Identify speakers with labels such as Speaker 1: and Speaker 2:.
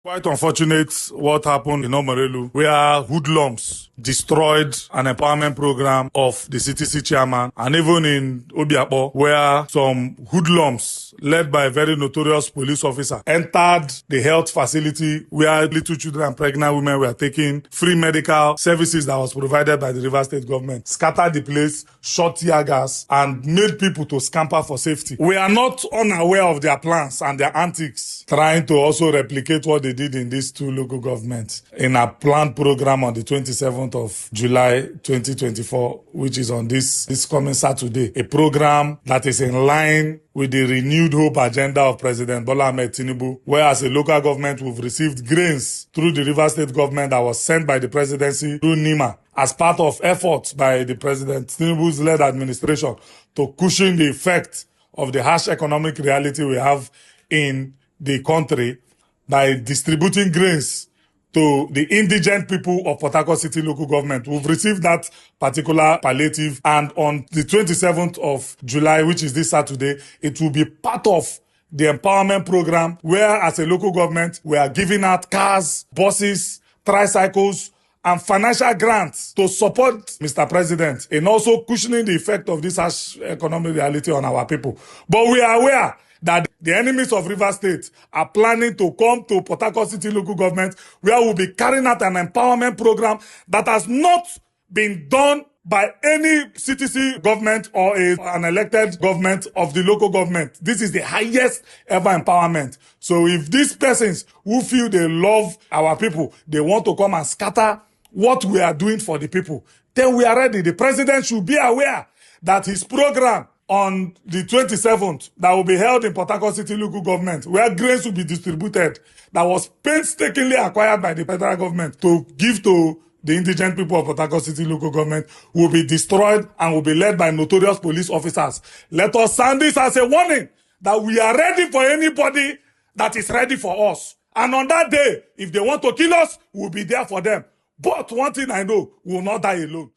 Speaker 1: Quite unfortunate what happened in Omorelu, where hoodlums destroyed an empowerment program of the CTC chairman, and even in Obiakpo, where some hoodlums led by a very notorious police officer entered the health facility where little children and pregnant women were taking free medical services that was provided by the Rivers State government, scattered the place, shot tear gas, and made people to scamper for safety. We are not unaware of their plans and their antics, trying to also replicate what they did in these two local governments in a planned program on the 27th of July 2024, which is on this coming Saturday, a program that is in line with the renewed hope agenda of President Bola Ahmed Tinubu, where as a local government we've received grains through the Rivers State government that was sent by the presidency through NIMA as part of efforts by the President Tinubu's led administration to cushion the effect of the harsh economic reality we have in the country by distributing grains to the indigent people of Port Harcourt City local government. We've received that particular palliative, and on the 27th of July, which is this Saturday, it will be part of the empowerment program where as a local government, we are giving out cars, buses, tricycles, and financial grants to support Mr. President in also cushioning the effect of this harsh economic reality on our people. But we are aware that the enemies of Rivers State are planning to come to Port Harcourt City local government where we'll be carrying out an empowerment program that has not been done by any CTC government or an elected government of the local government. This is the highest ever empowerment. So if these persons who feel they love our people, they want to come and scatter what we are doing for the people, then we are ready. The president should be aware that his program on the 27th that will be held in Port Harcourt City local government, where grains will be distributed, that was painstakingly acquired by the federal government to give to the indigent people of Port Harcourt City local government, will be destroyed and will be led by notorious police officers. Let us sound this as a warning that we are ready for anybody that is ready for us. And on that day, if they want to kill us, we'll be there for them. But one thing I know, we will not die alone.